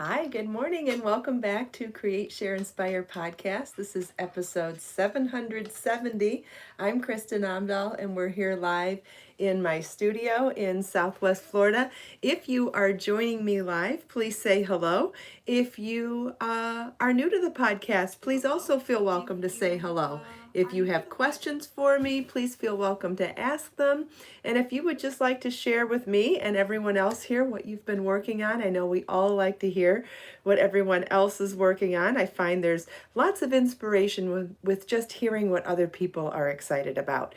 Hi, good morning, and welcome back to Create, Share, Inspire podcast. This is episode 770. I'm Kristin Omdahl, and we're here live in my studio in Southwest Florida. If you are joining me live, please say hello. If you are new to the podcast, please also feel welcome to say hello. If you have questions for me, please feel welcome to ask them. And if you would just like to share with me and everyone else here what you've been working on, I know we all like to hear what everyone else is working on. I find there's lots of inspiration with just hearing what other people are excited about.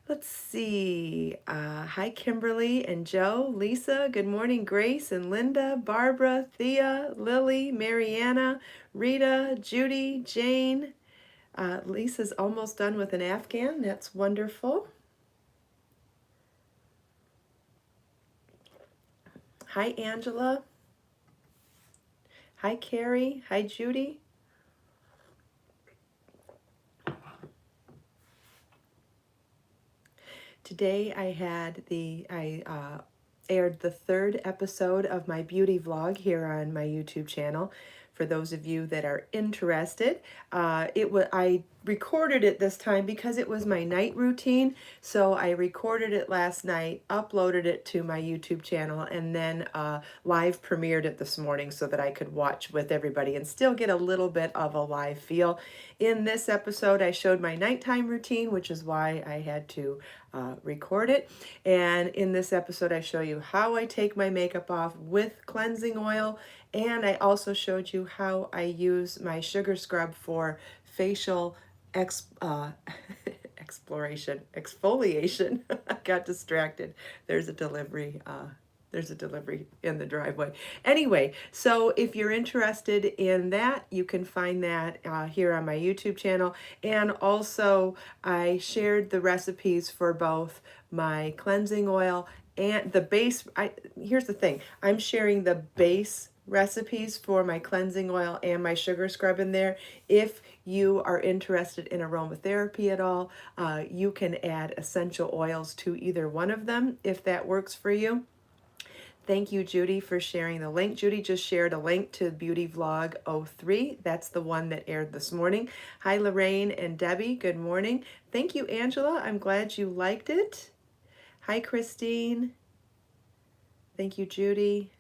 Let's see. Hi, Kimberly and Joe, Lisa. Good morning, Grace and Linda, Barbara, Thea, Lily, Mariana, Rita, Judy, Jane. Lisa's almost done with an Afghan. That's wonderful. Hi, Angela. Hi, Carrie. Hi, Judy. Today I aired the third episode of my beauty vlog here on my YouTube channel. For those of you that are interested, I recorded it this time because it was my night routine. So I recorded it last night, uploaded it to my YouTube channel, and then live premiered it this morning so that I could watch with everybody and still get a little bit of a live feel. In this episode, I showed my nighttime routine, which is why I had to record it. And in this episode, I show you how I take my makeup off with cleansing oil. And I also showed you how I use my sugar scrub for facial exfoliation. I got distracted. There's a delivery in the driveway. Anyway, so if you're interested in that, you can find that here on my YouTube channel. And also, I shared the recipes for both my cleansing oil and the base. Here's the thing. I'm sharing the base recipes for my cleansing oil and my sugar scrub in there. If you are interested in aromatherapy at all, you can add essential oils to either one of them if that works for you. Thank you, Judy, for sharing the link. Judy just shared a link to Beauty Vlog 03. That's the one that aired this morning. Hi, Lorraine and Debbie. Good morning. Thank you, Angela. I'm glad you liked it. Hi, Christine. Thank you, Judy.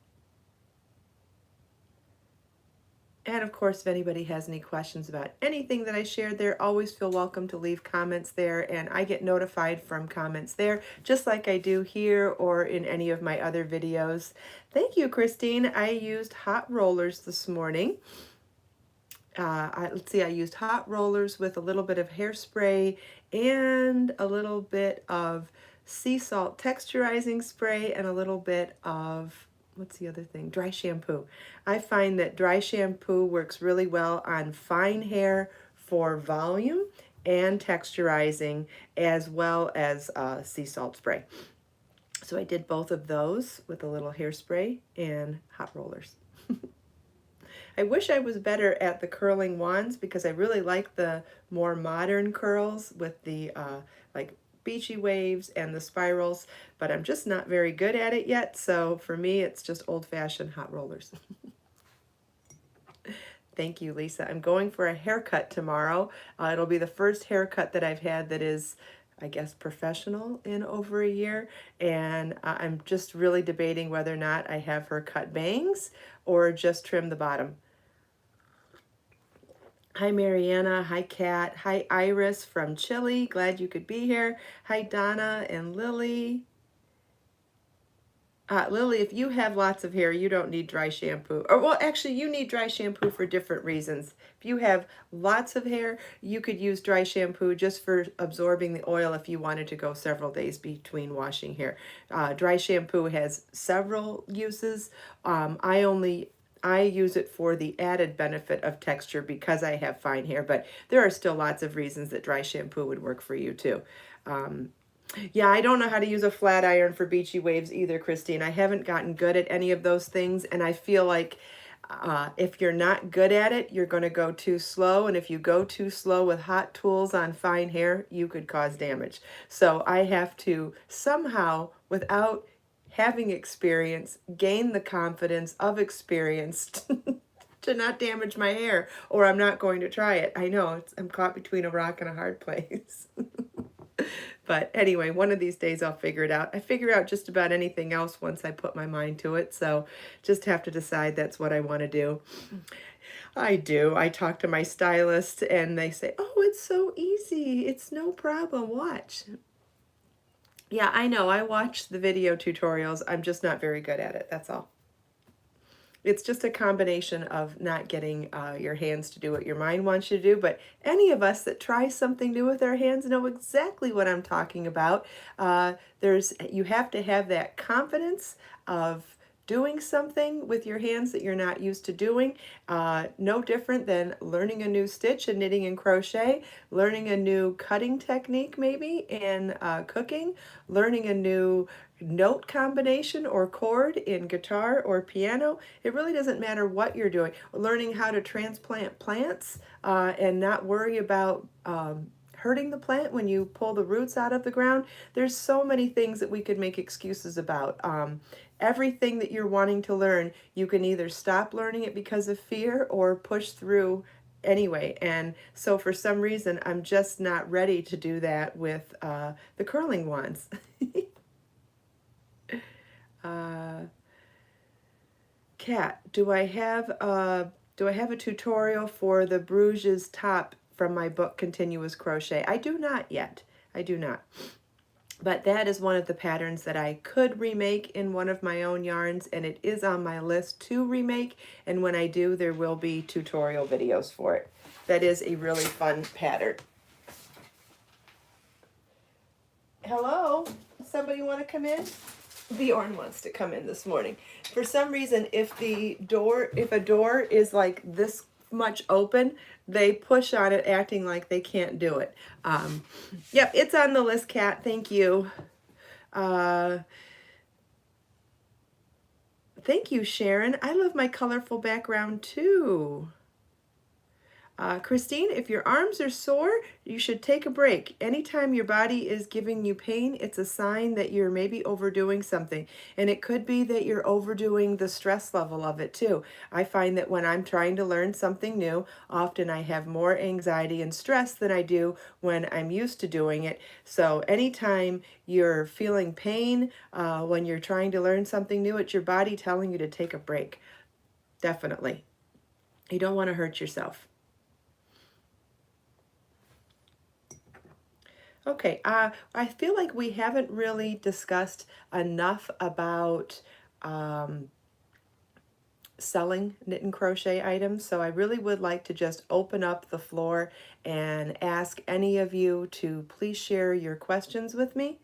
And of course, if anybody has any questions about anything that I shared there, always feel welcome to leave comments there. And I get notified from comments there, just like I do here or in any of my other videos. Thank you, Christine. I used hot rollers this morning. Let's see, I used hot rollers with a little bit of hairspray and a little bit of sea salt texturizing spray and a little bit of, what's the other thing? Dry shampoo. I find that dry shampoo works really well on fine hair for volume and texturizing, as well as sea salt spray. So I did both of those with a little hairspray and hot rollers. I wish I was better at the curling wands because I really like the more modern curls with the like beachy waves and the spirals, but I'm just not very good at it yet. So for me, it's just old-fashioned hot rollers. Thank you, Lisa. I'm going for a haircut tomorrow. It'll be the first haircut that I've had that is, I guess, professional in over a year. And I'm just really debating whether or not I have her cut bangs or just trim the bottom. Hi, Mariana. Hi, Kat. Hi, Iris from Chile. Glad you could be here. Hi, Donna and Lily. Lily, if you have lots of hair, you don't need dry shampoo. Or, well, actually, you need dry shampoo for different reasons. If you have lots of hair, you could use dry shampoo just for absorbing the oil if you wanted to go several days between washing hair. Dry shampoo has several uses. I use it for the added benefit of texture because I have fine hair, but there are still lots of reasons that dry shampoo would work for you too. Yeah, I don't know how to use a flat iron for beachy waves either, Christine. I haven't gotten good at any of those things, and I feel like if you're not good at it, you're going to go too slow, and if you go too slow with hot tools on fine hair, you could cause damage. So I have to somehow, without having experience, gain the confidence of experience to not damage my hair, or I'm not going to try it. I know, I'm caught between a rock and a hard place. But anyway, one of these days I'll figure it out. I figure out just about anything else once I put my mind to it, so just have to decide that's what I want to do. I do. I talk to my stylist and they say, oh, it's so easy. It's no problem. Watch. Yeah, I know. I watch the video tutorials. I'm just not very good at it. That's all. It's just a combination of not getting your hands to do what your mind wants you to do. But any of us that try something new with our hands know exactly what I'm talking about. You have to have that confidence of doing something with your hands that you're not used to doing. No different than learning a new stitch in knitting and crochet, learning a new cutting technique maybe in cooking, learning a new note combination or chord in guitar or piano. It really doesn't matter what you're doing. Learning how to transplant plants and not worry about hurting the plant when you pull the roots out of the ground. There's so many things that we could make excuses about. Everything that you're wanting to learn, you can either stop learning it because of fear or push through anyway. And so for some reason, I'm just not ready to do that with the curling wands. Kat, do I have a tutorial for the Bruges top from my book Continuous Crochet? I do not yet. I do not. But that is one of the patterns that I could remake in one of my own yarns, and it is on my list to remake, and when I do, there will be tutorial videos for it. That is a really fun pattern. Hello? Somebody want to come in? Bjorn wants to come in this morning. For some reason, if a door is like this much open, they push on it acting like they can't do it. Yep, it's on the list, Kat. Thank you. Thank you, Sharon. I love my colorful background too. Christine, if your arms are sore, you should take a break. Anytime your body is giving you pain, it's a sign that you're maybe overdoing something. And it could be that you're overdoing the stress level of it too. I find that when I'm trying to learn something new, often I have more anxiety and stress than I do when I'm used to doing it. So anytime you're feeling pain, when you're trying to learn something new, it's your body telling you to take a break. Definitely. You don't want to hurt yourself. Okay, I feel like we haven't really discussed enough about selling knit and crochet items, so I really would like to just open up the floor and ask any of you to please share your questions with me,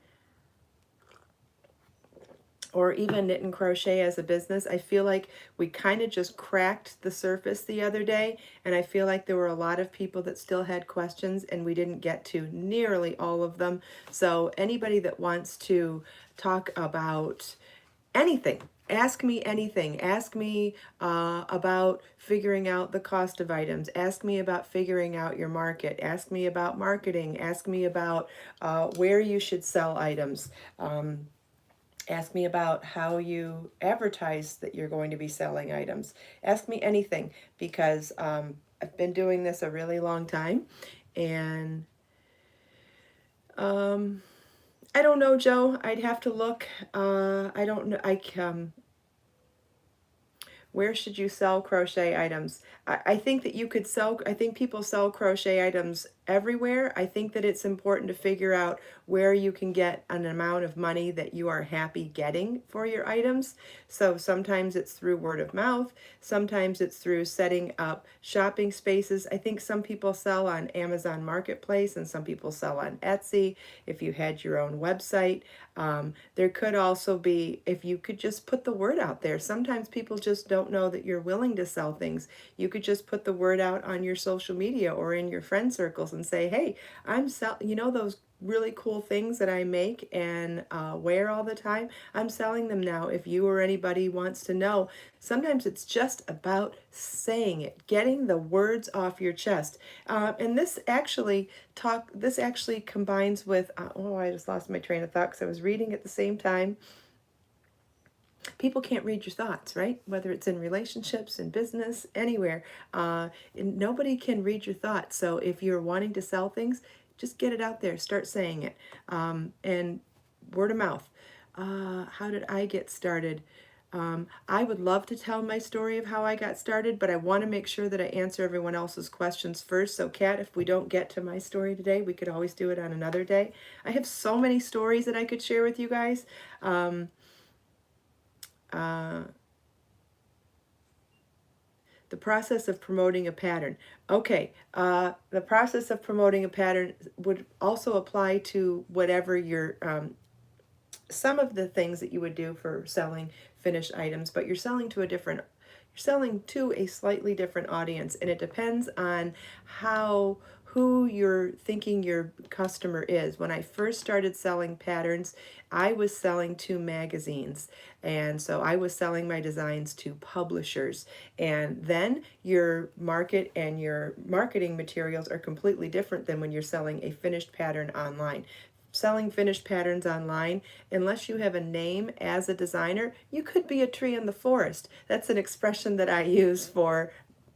or even knit and crochet as a business. I feel like we kind of just cracked the surface the other day, and I feel like there were a lot of people that still had questions and we didn't get to nearly all of them. So anybody that wants to talk about anything, ask me anything. Ask me about figuring out the cost of items. Ask me about figuring out your market. Ask me about marketing. Ask me about where you should sell items. Ask me about how you advertise that you're going to be selling items. Ask me anything, because I've been doing this a really long time, and I don't know, Joe. I'd have to look. I don't know. Where should you sell crochet items? I think that you could sell, I think people sell crochet items everywhere. I think that it's important to figure out where you can get an amount of money that you are happy getting for your items. So sometimes it's through word of mouth. Sometimes it's through setting up shopping spaces. I think some people sell on Amazon Marketplace and some people sell on Etsy. If you had your own website, there could also be, if you could just put the word out there. Sometimes people just don't know that you're willing to sell things. You could just put the word out on your social media or in your friend circles and say, hey, I'm you know those really cool things that I make and wear all the time? I'm selling them now. If you or anybody wants to know. Sometimes it's just about saying it, getting the words off your chest. And this actually combines with, oh, I just lost my train of thought because I was reading at the same time. people can't read your thoughts, right? Whether it's in relationships, in business, anywhere. And nobody can read your thoughts. So if you're wanting to sell things, just get it out there. Start saying it. And word of mouth. How did I get started? I would love to tell my story of how I got started, but I want to make sure that I answer everyone else's questions first. So, Kat, if we don't get to my story today, we could always do it on another day. I have so many stories that I could share with you guys. Uh, the process of promoting a pattern. Okay, the process of promoting a pattern would also apply to whatever your, some of the things that you would do for selling finished items, but you're selling to a slightly different audience, and it depends on who you're thinking your customer is. When I first started selling patterns, I was selling to magazines, and so I was selling my designs to publishers. And then your market and your marketing materials are completely different than when you're selling a finished pattern online. Selling finished patterns online, unless you have a name as a designer, you could be a tree in the forest. That's an expression that I use for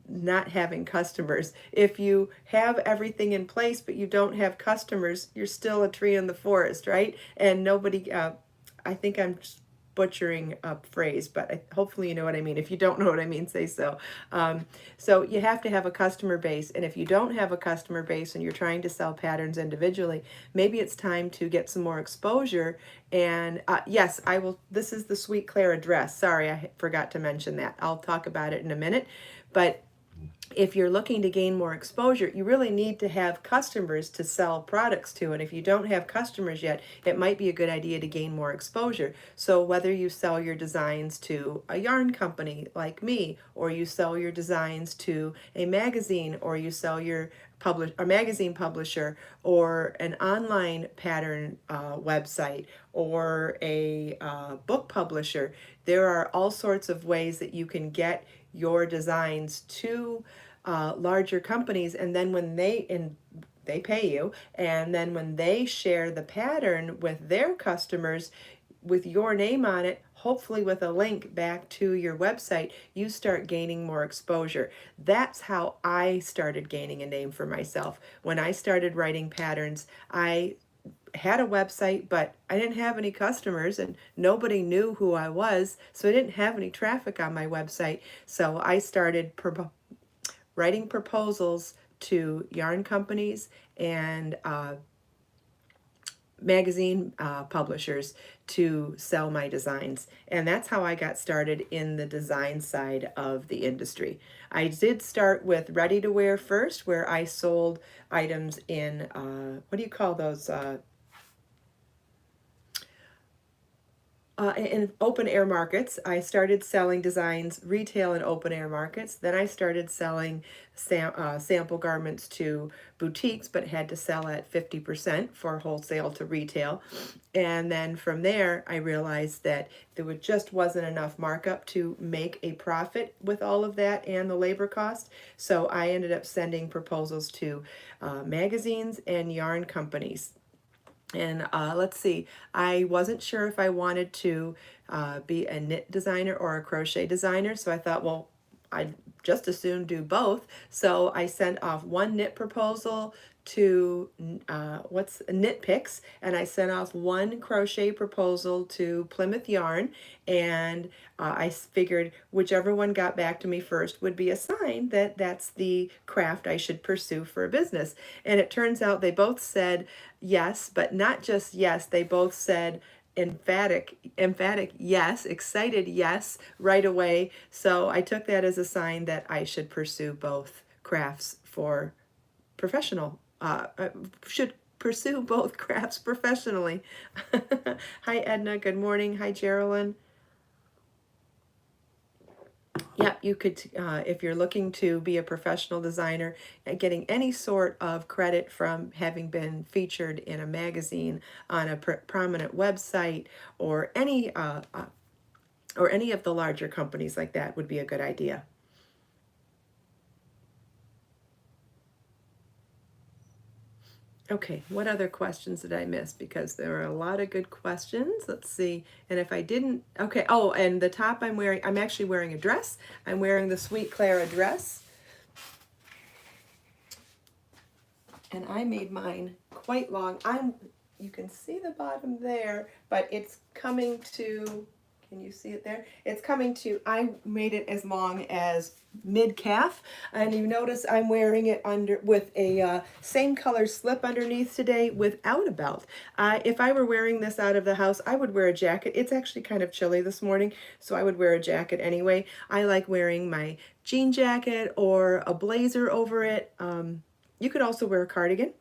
not having customers. If you have everything in place but you don't have customers, you're still a tree in the forest, right? And nobody, I think I'm just butchering a phrase, but hopefully you know what I mean. If you don't know what I mean, say so. So you have to have a customer base, and if you don't have a customer base and you're trying to sell patterns individually, maybe it's time to get some more exposure. And yes, I will. This is the Sweet Clara dress. Sorry, I forgot to mention that. I'll talk about it in a minute, but if you're looking to gain more exposure, you really need to have customers to sell products to. And if you don't have customers yet, it might be a good idea to gain more exposure. So whether you sell your designs to a yarn company like me, or you sell your designs to a magazine, or you sell your a magazine publisher, or an online pattern website, or a book publisher, there are all sorts of ways that you can get your designs to larger companies, and then when they pay you, and then when they share the pattern with their customers with your name on it, hopefully with a link back to your website, you start gaining more exposure. That's how I started gaining a name for myself. When I started writing patterns, I had a website, but I didn't have any customers and nobody knew who I was, so I didn't have any traffic on my website. So I started writing proposals to yarn companies and magazine publishers to sell my designs. And that's how I got started in the design side of the industry. I did start with ready to wear first, where I sold items in, what do you call those? In open air markets. I started selling designs retail in open air markets. Then I started selling sample garments to boutiques, but had to sell at 50% for wholesale to retail. And then from there, I realized that just wasn't enough markup to make a profit with all of that and the labor cost. So I ended up sending proposals to magazines and yarn companies. And let's see, I wasn't sure if I wanted to be a knit designer or a crochet designer, so I thought, well, I'd just as soon do both. So I sent off one knit proposal to Knit Picks, and I sent off one crochet proposal to Plymouth Yarn, and I figured whichever one got back to me first would be a sign that that's the craft I should pursue for a business. And it turns out they both said yes, but not just yes, they both said emphatic yes, excited yes right away. So I took that as a sign that I should pursue both crafts for professional, should pursue both crafts professionally. Hi Edna, good morning. Hi Geraldine. Yeah, you could, if you're looking to be a professional designer, getting any sort of credit from having been featured in a magazine, on a prominent website, or any of the larger companies like that would be a good idea. Okay, what other questions did I miss? Because there are a lot of good questions. Let's see. And if I didn't, okay. Oh, and the top I'm actually wearing a dress. I'm wearing the Sweet Clara dress. And I made mine quite long. You can see the bottom there, but it's coming to, can you see it there? It's coming to, I made it as long as mid-calf, and you notice I'm wearing it under with a same color slip underneath today without a belt. If I were wearing this out of the house, I would wear a jacket. It's actually kind of chilly this morning, so I would wear a jacket anyway. I like wearing my jean jacket or a blazer over it. You could also wear a cardigan.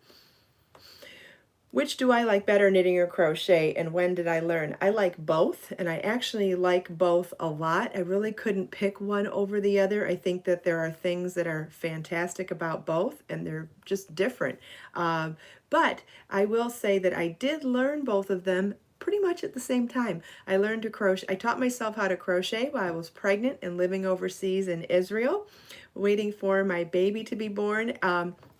Which do I like better, knitting or crochet, and when did I learn? I like both, and I actually like both a lot. I really couldn't pick one over the other. I think that there are things that are fantastic about both, and they're just different. But I will say that I did learn both of them pretty much at the same time. I learned to crochet. I taught myself how to crochet while I was pregnant and living overseas in Israel, waiting for my baby to be born.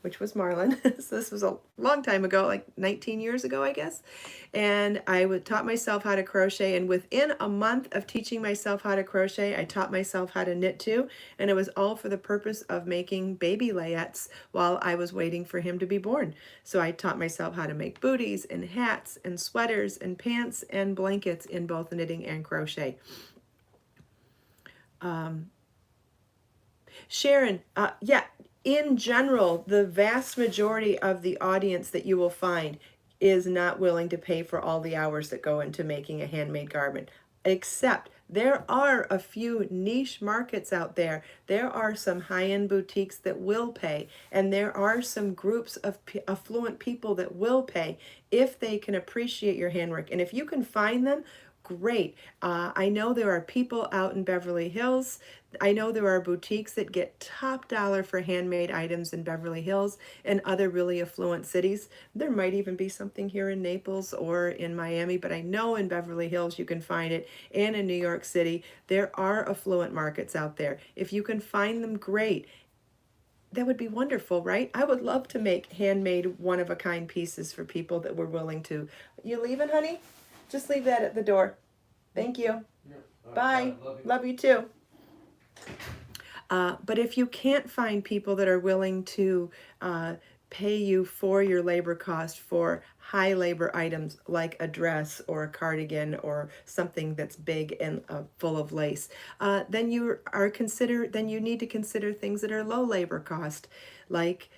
Which was Marlin. So this was a long time ago, like 19 years ago, I guess. And I taught myself how to crochet. And within a month of teaching myself how to crochet, I taught myself how to knit too. And it was all for the purpose of making baby layettes while I was waiting for him to be born. So I taught myself how to make booties and hats and sweaters and pants and blankets in both knitting and crochet. Sharon, yeah, in general, the vast majority of the audience that you will find is not willing to pay for all the hours that go into making a handmade garment, except there are a few niche markets out there. There are some high-end boutiques that will pay, and there are some groups of affluent people that will pay if they can appreciate your handwork. And if you can find them, great. I know there are people out in Beverly Hills. I know there are boutiques that get top dollar for handmade items in Beverly Hills and other really affluent cities. There might even be something here in Naples or in Miami, but I know in Beverly Hills you can find it, and in New York City. There are affluent markets out there. If you can find them, great. That would be wonderful, right? I would love to make handmade one-of-a-kind pieces for people that were willing to. You leaving, honey? Just leave that at the door. Thank you. Bye. Love you too. But if you can't find people that are willing to pay you for your labor cost for high labor items like a dress or a cardigan or something that's big and full of lace, then you need to consider things that are low labor cost, like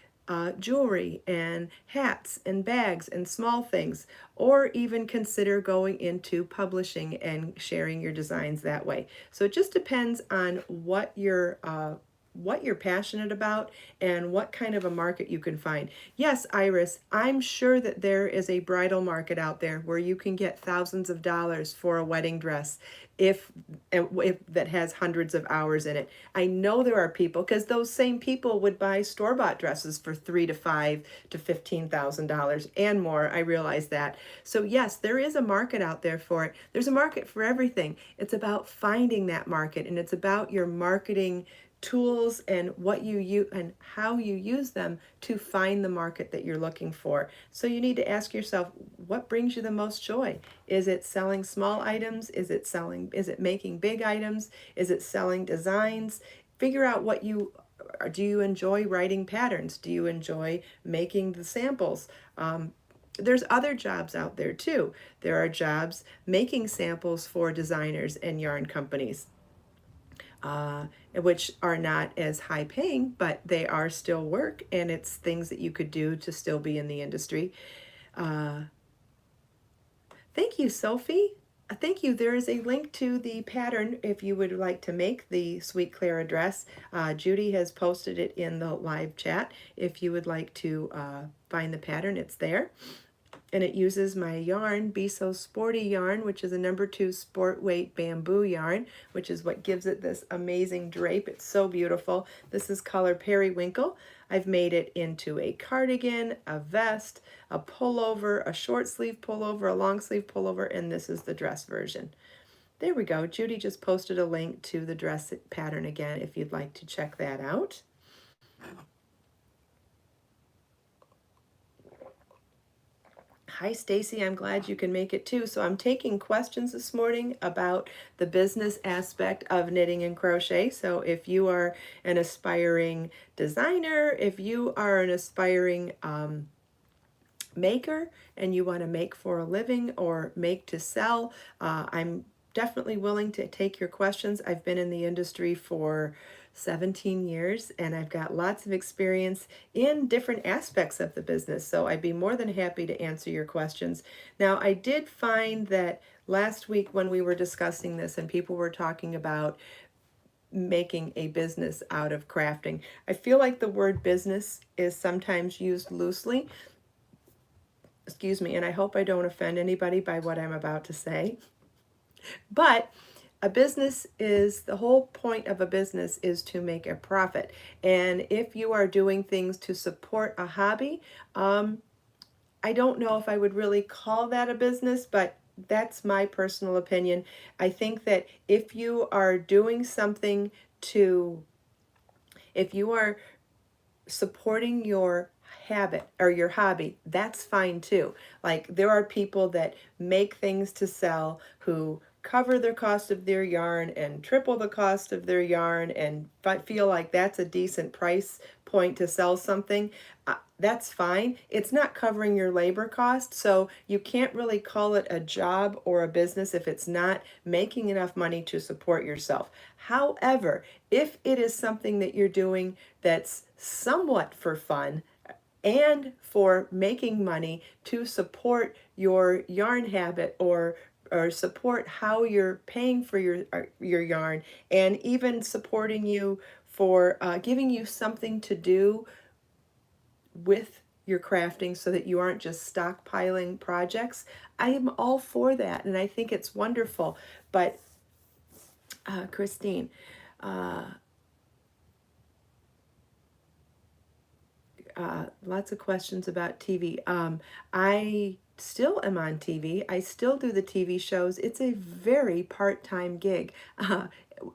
jewelry and hats and bags and small things, or even consider going into publishing and sharing your designs that way. So it just depends on what you're passionate about and what kind of a market you can find. Yes, Iris, I'm sure that there is a bridal market out there where you can get thousands of dollars for a wedding dress if that has hundreds of hours in it. I know there are people, because those same people would buy store-bought dresses for $3,000 to $5,000 to $15,000 and more. I realize that. So yes, there is a market out there for it. There's a market for everything. It's about finding that market, and it's about your marketing tools and what you use and how you use them to find the market that you're looking for. So you need to ask yourself, what brings you the most joy? Is it selling small items? Is it making big items? Is it selling designs? Figure out do you enjoy writing patterns? Do you enjoy making the samples? There's other jobs out there too. There are jobs making samples for designers and yarn companies. Which are not as high paying, but they are still work, and it's things that you could do to still be in the industry. Thank you, Sophie. Thank you. There is a link to the pattern if you would like to make the Sweet Clara dress. Judy has posted it in the live chat. If you would like to find the pattern, it's there. And it uses my yarn, Be So Sporty yarn, which is a #2 sport weight bamboo yarn, which is what gives it this amazing drape. It's so beautiful. This is color Periwinkle. I've made it into a cardigan, a vest, a pullover, a short sleeve pullover, a long sleeve pullover, and this is the dress version. There we go. Judy just posted a link to the dress pattern again if you'd like to check that out. Hi, Stacy. I'm glad you can make it too. So I'm taking questions this morning about the business aspect of knitting and crochet. So if you are an aspiring designer, if you are an aspiring maker and you want to make for a living or make to sell, I'm definitely willing to take your questions. I've been in the industry for 17 years and I've got lots of experience in different aspects of the business. So I'd be more than happy to answer your questions. Now, I did find that last week when we were discussing this and people were talking about making a business out of crafting, I feel like the word business is sometimes used loosely. Excuse me, and I hope I don't offend anybody by what I'm about to say. But a business is, the whole point of a business is to make a profit. And if you are doing things to support a hobby, I don't know if I would really call that a business, but that's my personal opinion. I think that if you are doing something to, if you are supporting your habit or your hobby, that's fine too. Like there are people that make things to sell who cover the cost of their yarn and triple the cost of their yarn and feel like that's a decent price point to sell something. That's fine. It's not covering your labor cost, so you can't really call it a job or a business if it's not making enough money to support yourself. However, if it is something that you're doing that's somewhat for fun and for making money to support your yarn habit or support how you're paying for your yarn, and even supporting you for giving you something to do with your crafting so that you aren't just stockpiling projects, I am all for that and I think it's wonderful. But Christine, lots of questions about TV. I still am on TV. I still do the TV shows. It's a very part-time gig.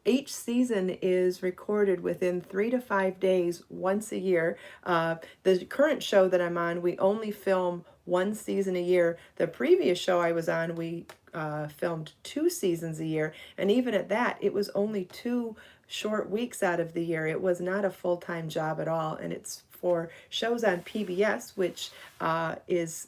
Each season is recorded within 3 to 5 days once a year. The current show that I'm on, we only film one season a year. The previous show I was on, we filmed 2 seasons a year. And even at that, it was only 2 short weeks out of the year. It was not a full-time job at all. And it's for shows on PBS, which is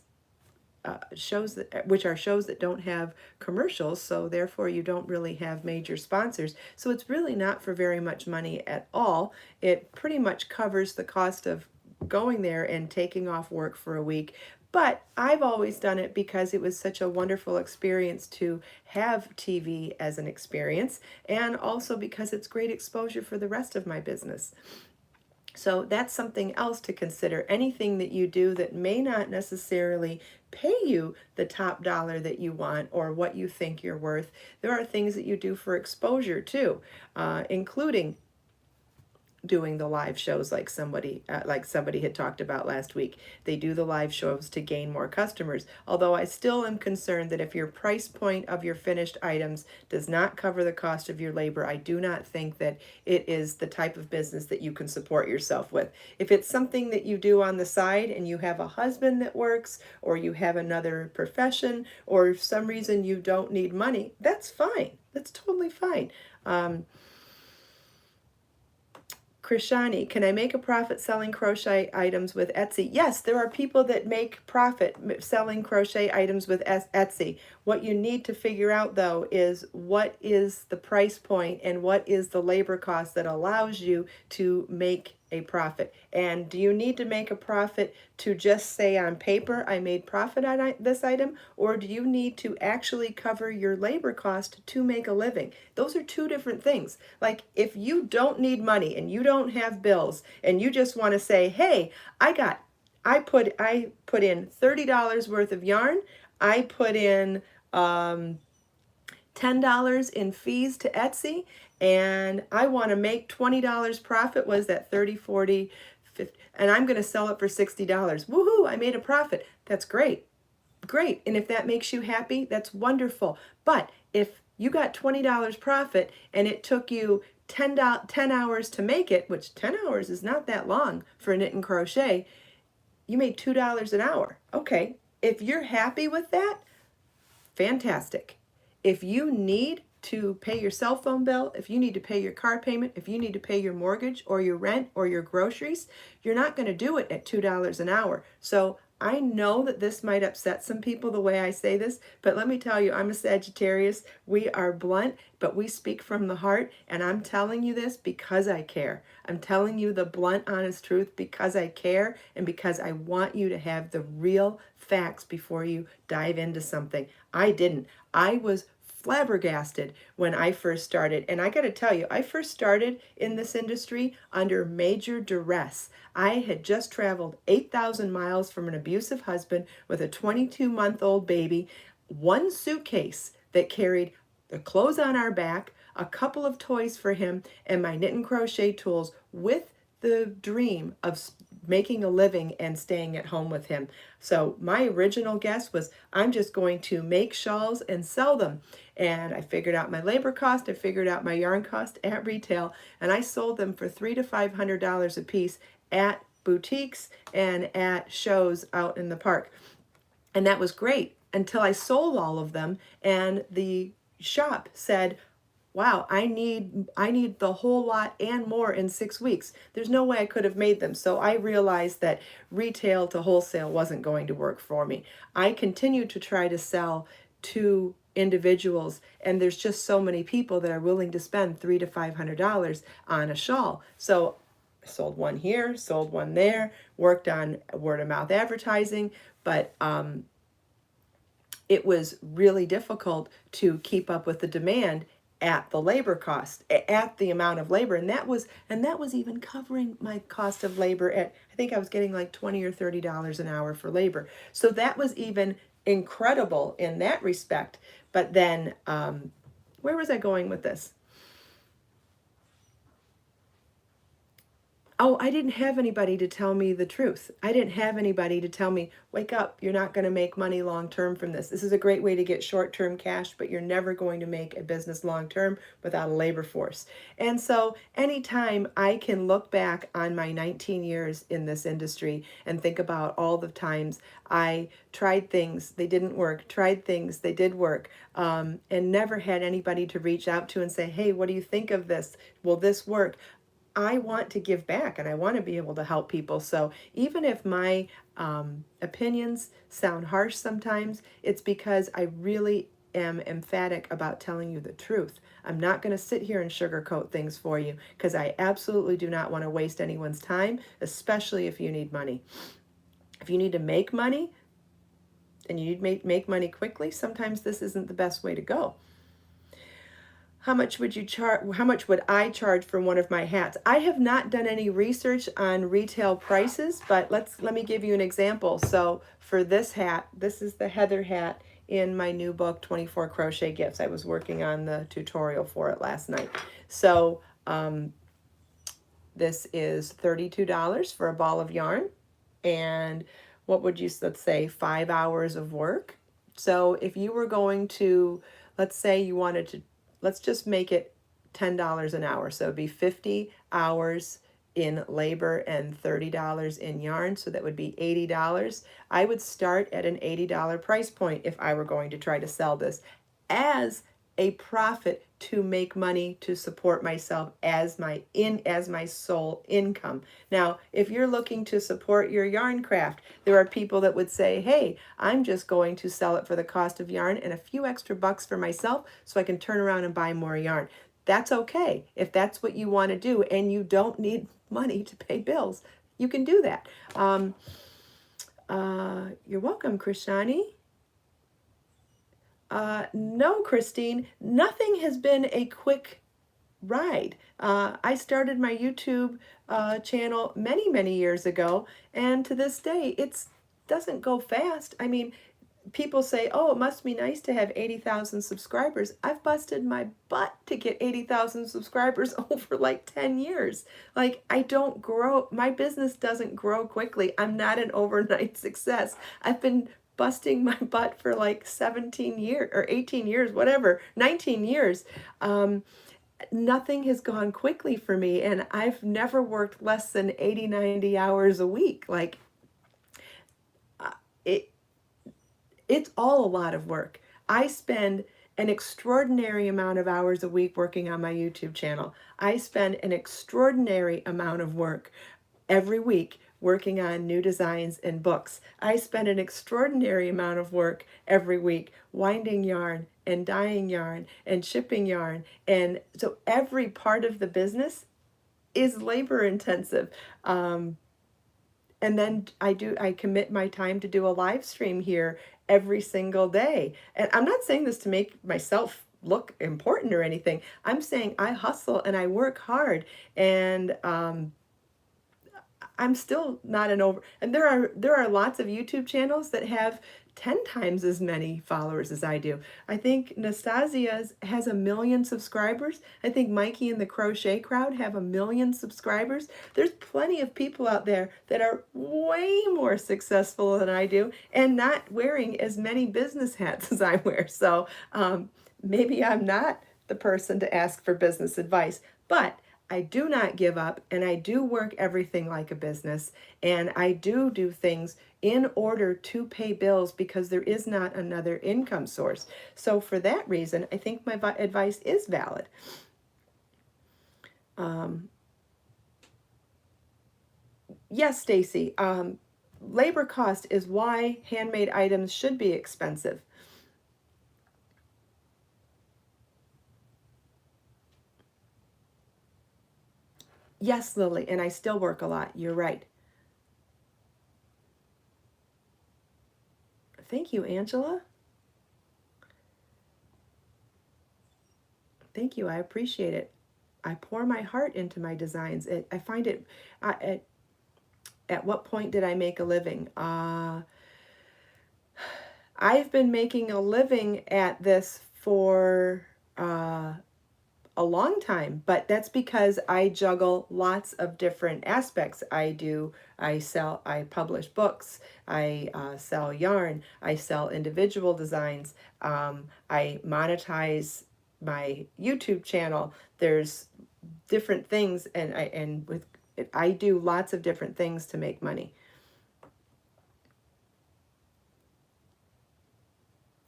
shows that don't have commercials, so therefore you don't really have major sponsors. So it's really not for very much money at all. It pretty much covers the cost of going there and taking off work for a week. But I've always done it because it was such a wonderful experience to have TV as an experience, and also because it's great exposure for the rest of my business. So that's something else to consider. Anything that you do that may not necessarily pay you the top dollar that you want or what you think you're worth, there are things that you do for exposure too, including doing the live shows like somebody had talked about last week. They do the live shows to gain more customers. Although I still am concerned that if your price point of your finished items does not cover the cost of your labor, I do not think that it is the type of business that you can support yourself with. If it's something that you do on the side and you have a husband that works, or you have another profession, or for some reason you don't need money, that's fine. That's totally fine. Krishani, can I make a profit selling crochet items with Etsy? Yes, there are people that make profit selling crochet items with Etsy. What you need to figure out though is what is the price point and what is the labor cost that allows you to make a profit. And do you need to make a profit to just say on paper, I made profit on this item, or do you need to actually cover your labor cost to make a living? Those are 2 different things. Like if you don't need money and you don't have bills and you just want to say, hey, I put in $30 worth of yarn. I put in $10 in fees to Etsy, and I want to make $20 profit. Was that 30, 40, 50, and I'm going to sell it for $60. Woohoo, I made a profit. That's great. Great. And if that makes you happy, that's wonderful. But if you got $20 profit and it took you 10 hours to make it, which 10 hours is not that long for knit and crochet, you made $2 an hour. Okay. If you're happy with that, fantastic. If you need to pay your cell phone bill, if you need to pay your car payment, if you need to pay your mortgage or your rent or your groceries, you're not going to do it at $2 an hour. So I know that this might upset some people the way I say this, but let me tell you, I'm a Sagittarius. We are blunt, but we speak from the heart, and I'm telling you this because I care. I'm telling you the blunt, honest truth because I care and because I want you to have the real facts before you dive into something. I didn't. I was flabbergasted when I first started. And I got to tell you, I first started in this industry under major duress. I had just traveled 8,000 miles from an abusive husband with a 22-month-old baby, one suitcase that carried the clothes on our back, a couple of toys for him, and my knit and crochet tools with the dream of making a living and staying at home with him. So my original guess was I'm just going to make shawls and sell them. And I figured out my labor cost, I figured out my yarn cost at retail, and I sold them for $300 to $500 a piece at boutiques and at shows out in the park. And that was great until I sold all of them and the shop said, wow, I need the whole lot and more in 6 weeks. There's no way I could have made them. So I realized that retail to wholesale wasn't going to work for me. I continued to try to sell to individuals, and there's just so many people that are willing to spend $300 to $500 on a shawl. So I sold one here, sold one there, worked on word of mouth advertising, but it was really difficult to keep up with the demand at the labor cost, at the amount of labor, and that was even covering my cost of labor at, I think I was getting like $20 or $30 an hour for labor. So that was even incredible in that respect. But then where was I going with this? Oh, I didn't have anybody to tell me the truth. I didn't have anybody to tell me, wake up, you're not going to make money long term from this. This is a great way to get short term cash, but you're never going to make a business long term without a labor force. And so anytime I can look back on my 19 years in this industry and think about all the times I tried things, they didn't work, tried things, they did work, and never had anybody to reach out to and say, hey, what do you think of this? Will this work? I want to give back and I want to be able to help people. So even if my opinions sound harsh sometimes, it's because I really am emphatic about telling you the truth. I'm not going to sit here and sugarcoat things for you because I absolutely do not want to waste anyone's time, especially if you need money. If you need to make money and you need to make money quickly, sometimes this isn't the best way to go. How much would you charge? How much would I charge for one of my hats? I have not done any research on retail prices, but let me give you an example. So for this hat, this is the Heather hat in my new book, 24 Crochet Gifts. I was working on the tutorial for it last night. So this is $32 for a ball of yarn. And what would you, let's say 5 hours of work. So if you were going to, let's say you wanted to, let's just make it $10 an hour. So it'd be 50 hours in labor and $30 in yarn. So that would be $80. I would start at an $80 price point if I were going to try to sell this as a profit to make money to support myself as my sole income. Now, if you're looking to support your yarn craft, there are people that would say, hey, I'm just going to sell it for the cost of yarn and a few extra bucks for myself so I can turn around and buy more yarn. That's okay. If that's what you want to do and you don't need money to pay bills, you can do that. You're welcome, Krishani. No, Christine, nothing has been a quick ride. I started my YouTube channel many, many years ago, and to this day, it doesn't go fast. I mean, people say, oh, it must be nice to have 80,000 subscribers. I've busted my butt to get 80,000 subscribers over like 10 years. Like, I don't grow, my business doesn't grow quickly. I'm not an overnight success. I've been busting my butt for like 17 years or 18 years, whatever, 19 years. Nothing has gone quickly for me, and I've never worked less than 80, 90 hours a week. Like It's all a lot of work. I spend an extraordinary amount of hours a week working on my YouTube channel. I spend an extraordinary amount of work every week working on new designs and books. I spend an extraordinary amount of work every week winding yarn and dyeing yarn and shipping yarn. And so every part of the business is labor intensive. And then I commit my time to do a live stream here every single day. And I'm not saying this to make myself look important or anything. I'm saying I hustle and I work hard, and I'm still not an over, and there are lots of YouTube channels that have 10 times as many followers as I do. I think Nastasia's has 1 million subscribers. I think Mikey and the Crochet Crowd have 1 million subscribers. There's plenty of people out there that are way more successful than I do and not wearing as many business hats as I wear. So maybe I'm not the person to ask for business advice, but I do not give up, and I do work everything like a business, and I do things in order to pay bills because there is not another income source. So for that reason, I think my advice is valid. Yes, Stacy, labor cost is why handmade items should be expensive. Yes, Lily, and I still work a lot. You're right. Thank you, Angela. Thank you. I appreciate it. I pour my heart into my designs. I find it, at what point did I make a living? I've been making a living at this for a long time, but that's because I juggle lots of different aspects. I publish books, I sell yarn, I sell individual designs, I monetize my YouTube channel. There's different things, and I do lots of different things to make money.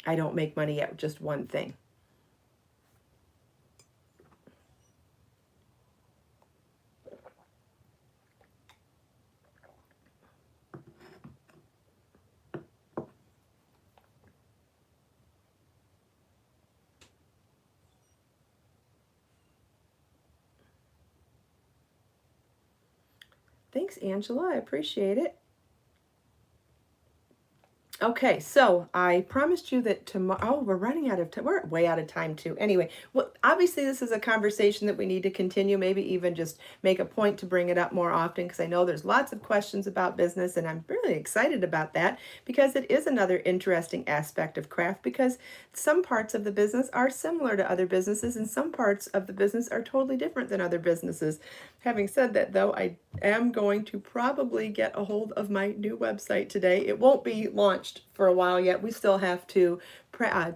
I don't make money at just one thing. Thanks, Angela. I appreciate it. Okay, so I promised you that tomorrow, oh, we're running out of time. We're way out of time too. Anyway, well, obviously this is a conversation that we need to continue, maybe even just make a point to bring it up more often, because I know there's lots of questions about business, and I'm really excited about that because it is another interesting aspect of craft, because some parts of the business are similar to other businesses and some parts of the business are totally different than other businesses. Having said that, though, I am going to probably get a hold of my new website today. It won't be launched for a while yet. We still have to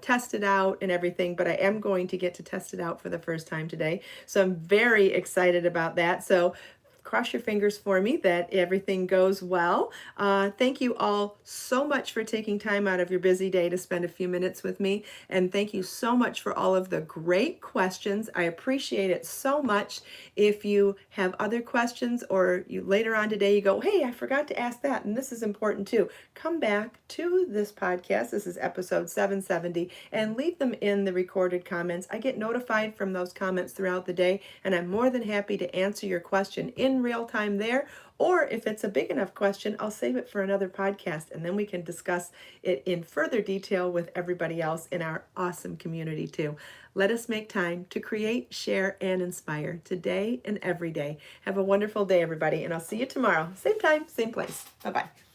test it out and everything, but I am going to get to test it out for the first time today. So I'm very excited about that. So cross your fingers for me that everything goes well. Thank you all so much for taking time out of your busy day to spend a few minutes with me. And thank you so much for all of the great questions. I appreciate it so much. If you have other questions, or you later on today you go, hey, I forgot to ask that, and this is important too, come back to this podcast. This is episode 770, and leave them in the recorded comments. I get notified from those comments throughout the day, and I'm more than happy to answer your question in real time there. Or if it's a big enough question, I'll save it for another podcast, and then we can discuss it in further detail with everybody else in our awesome community too. Let us make time to create, share, and inspire today and every day. Have a wonderful day, everybody, and I'll see you tomorrow. Same time, same place. Bye-bye.